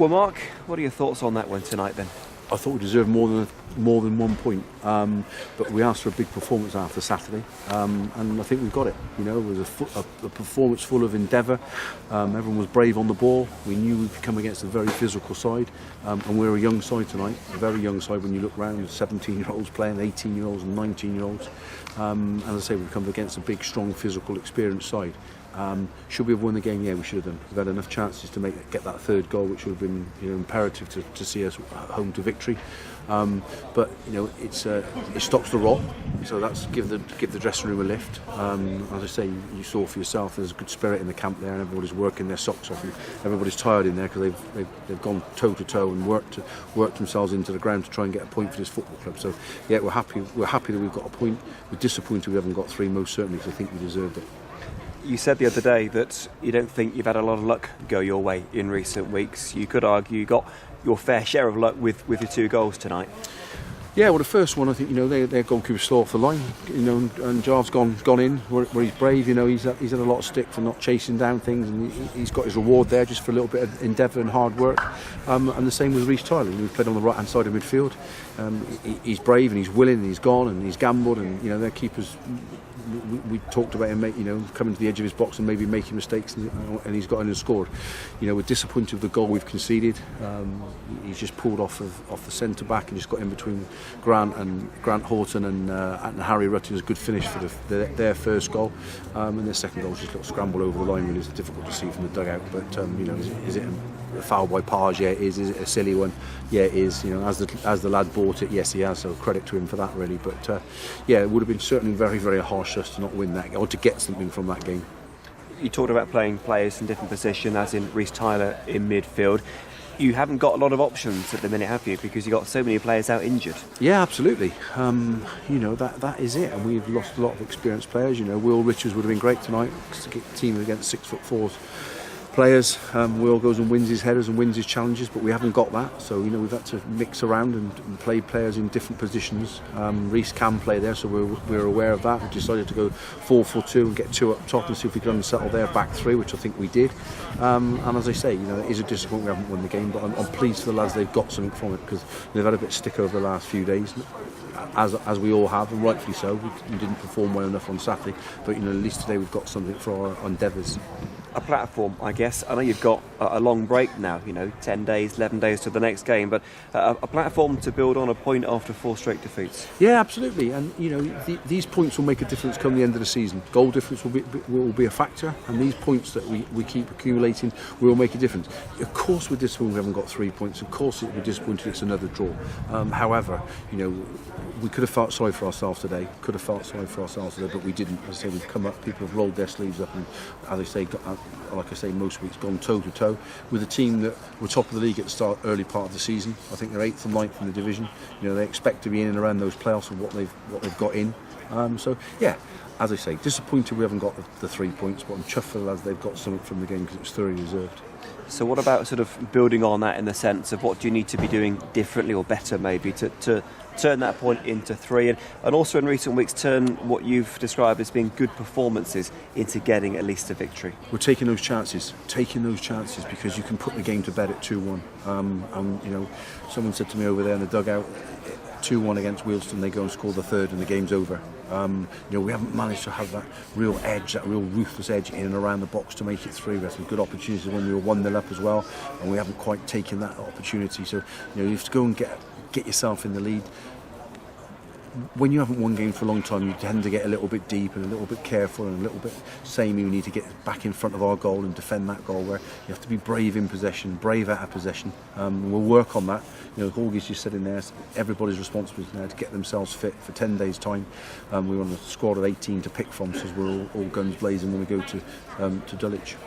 Well, Mark, what are your thoughts on that one tonight then? I thought we deserved more than 1 point, but we asked for a big performance after Saturday, and I think we've got it. You know, it was a performance full of endeavour. Everyone was brave on the ball. We knew we'd come against a very physical side, and we're a young side tonight, a very young side when you look round. 17-year-olds playing, 18-year-olds and 19-year-olds. As I say, we've come against a big, strong, physical, experienced side. Should we have won the game? Yeah, we should have done. We've had enough chances to get that third goal, which would have been, imperative to see us home to victory. But it stops the rot, so that's give the dressing room a lift. As I say, you saw for yourself, there's a good spirit in the camp there, and everybody's working their socks off, and everybody's tired in there because they've gone toe to toe and worked themselves into the ground to try and get a point for this football club. So yeah, we're happy that we've got a point. We're disappointed we haven't got 3, most certainly, because I think we deserved it. You said the other day that you don't think you've had a lot of luck go your way in recent weeks. You could argue you got your fair share of luck with your 2 goals tonight. Yeah, well, the first one, I think, their goalkeeper slow off the line, and Jarve's gone in where he's brave. He's had a lot of stick for not chasing down things, and he's got his reward there just for a little bit of endeavour and hard work. And the same with Reece Tyler, who played on the right hand side of midfield. He's brave and he's willing and he's gone and he's gambled, and their keepers. We talked about him, coming to the edge of his box and maybe making mistakes, and he's got in and scored. We're disappointed with the goal we've conceded. He's just pulled off the centre back and just got in between Grant Horton and Harry Rutten. A good finish for their first goal, and their second goal was just a little scramble over the line. Really, it's difficult to see from the dugout. But is it a foul by Page? Yeah, it is. Is it a silly one? Yeah, it is. As the lad bought it, yes, he has. So credit to him for that, really. But it would have been certainly very, very harsh us to not win that or to get something from that game. You talked about playing players in different positions, as in Reece Tyler in midfield. You haven't got a lot of options at the minute, have you? Because you've got so many players out injured. Yeah, absolutely. That is it. And we've lost a lot of experienced players. Will Richards would have been great tonight. Team against 6'4" players. Will goes and wins his headers and wins his challenges, but we haven't got that. So we've had to mix around and play players in different positions. Reece can play there, so we're aware of that. We decided to go 4-4-2 and get 2 up top and see if we could unsettle their back 3, which I think we did. And as I say, it is a disappointment we haven't won the game, but I'm pleased for the lads they've got something from it, because they've had a bit of stick over the last few days, as we all have, and rightfully so. We didn't perform well enough on Saturday, but at least today we've got something for our endeavours. A platform, I guess. I know you've got a long break now, 10 days, 11 days to the next game, but a platform to build on, a point after 4 straight defeats. Yeah, absolutely. And these points will make a difference come the end of the season. Goal difference will be a factor, and these points that we keep accumulating will make a difference. Of course we're disappointed we haven't got 3 points. Of course we're disappointed it's another draw. However, we could have felt sorry for ourselves today. But we didn't. As I say, we've come up, people have rolled their sleeves up, and as I say, like I say, most weeks gone toe to toe with a team that were top of the league at the early part of the season. I think they're 8th and 9th in the division. They expect to be in and around those playoffs of what they've got in. So yeah, as I say, disappointed we haven't got the 3 points, but I'm chuffed for the lads they've got something from the game, because it was thoroughly deserved. So what about sort of building on that, in the sense of what do you need to be doing differently or better maybe to turn that point into 3, and also in recent weeks turn what you've described as being good performances into getting at least a victory? We're taking those chances because you can put the game to bed at 2-1. Someone said to me over there in the dugout, 2-1 against Wealdstone, they go and score the third and the game's over. We haven't managed to have that real edge, that real ruthless edge in and around the box to make it 3. We had some good opportunities when we were 1-0 up as well, and we haven't quite taken that opportunity. So you have to go and get yourself in the lead. When you haven't won games for a long time, you tend to get a little bit deep and a little bit careful and a little bit samey. We need to get back in front of our goal and defend that goal, where you have to be brave in possession, brave out of possession. We'll work on that. Hawgie's just said in there, everybody's responsible now to get themselves fit for 10 days' time. We want a squad of 18 to pick from, so we're all guns blazing when we go to Dulwich.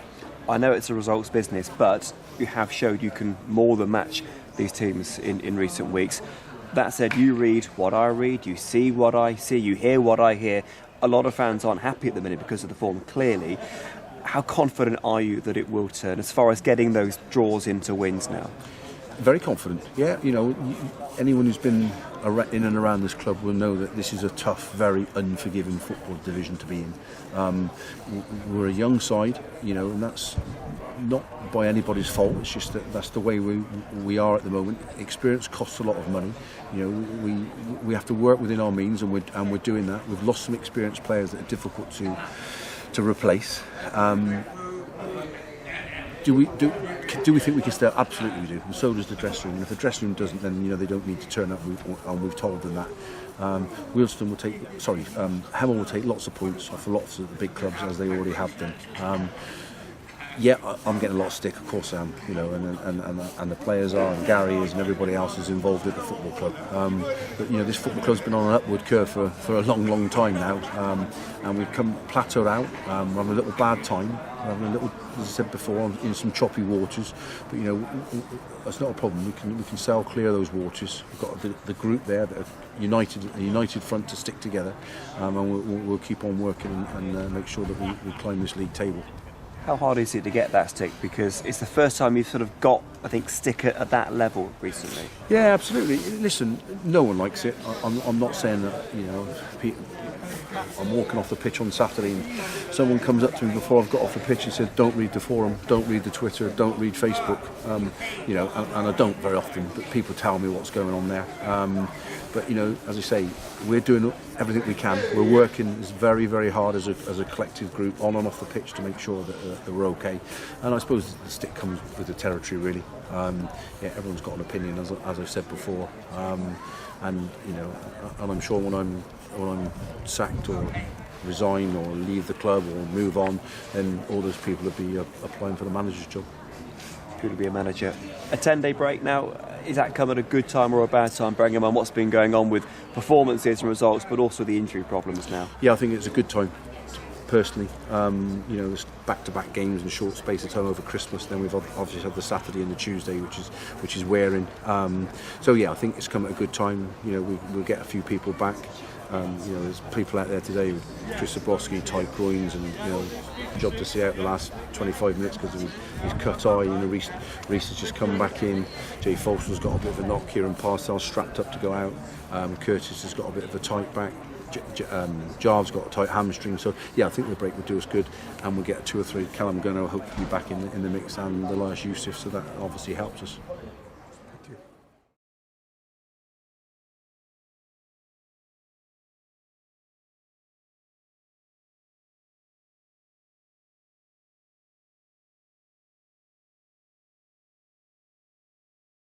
I know it's a results business, but you have showed you can more than match these teams in recent weeks. That said, you read what I read, you see what I see, you hear what I hear. A lot of fans aren't happy at the minute because of the form, clearly. How confident are you that it will turn as far as getting those draws into wins now? Very confident. Yeah, anyone who's been in and around this club will know that this is a tough, very unforgiving football division to be in. We're a young side, and that's not by anybody's fault. It's just that that's the way we are at the moment. Experience costs a lot of money. We have to work within our means, and we're doing that. We've lost some experienced players that are difficult to replace. Do we think we can stay? Absolutely we do. And so does the dressing room. And if the dressing room doesn't, then they don't need to turn up. And we've told them that. Hemel will take lots of points off lots of the big clubs, as they already have done. I'm getting a lot of stick, of course I am, and the players are, and Gary is, and everybody else is involved at the football club. But this football club's been on an upward curve for a long, long time now, and we've come plateaued out. We're having a little bad time. We're having a little, as I said before, in some choppy waters. But that's not a problem. We can sail clear those waters. We've got the group there that are a united front to stick together, and we'll keep on working and make sure that we climb this league table. How hard is it to get that stick? Because it's the first time you've sort of got, I think, stick at that level recently. Yeah, absolutely. Listen, no one likes it. I'm not saying that, I'm walking off the pitch on Saturday and someone comes up to me before I've got off the pitch and says, don't read the forum, don't read the Twitter, don't read Facebook. And I don't very often, but people tell me what's going on there. But as I say, we're doing everything we can. We're working very, very hard as a collective group on and off the pitch to make sure that we're okay. And I suppose the stick comes with the territory, really. Everyone's got an opinion, as I've said before. And I'm sure when I'm sacked or resign or leave the club or move on, then all those people will be applying for the manager's job. Good to be a manager. A 10-day break now. Is that come at a good time or a bad time, bearing in mind what's been going on with performances and results, but also the injury problems now? Yeah, I think it's a good time, personally. There's back-to-back games in a short space of time over Christmas. Then we've obviously had the Saturday and the Tuesday, which is wearing. I think it's come at a good time. We'll get a few people back. There's people out there today with Chris Zabrowski, tight groins, and job to see out the last 25 minutes because of his cut eye. Reece has just come back in. Jay Folsom's got a bit of a knock. Kieran Parcells strapped up to go out. Curtis has got a bit of a tight back. Jarv's got a tight hamstring. So I think the break will do us good, and we'll get 2 or 3. Callum Gunnar will hopefully be back in the mix, and Elias Yusuf. So that obviously helps us.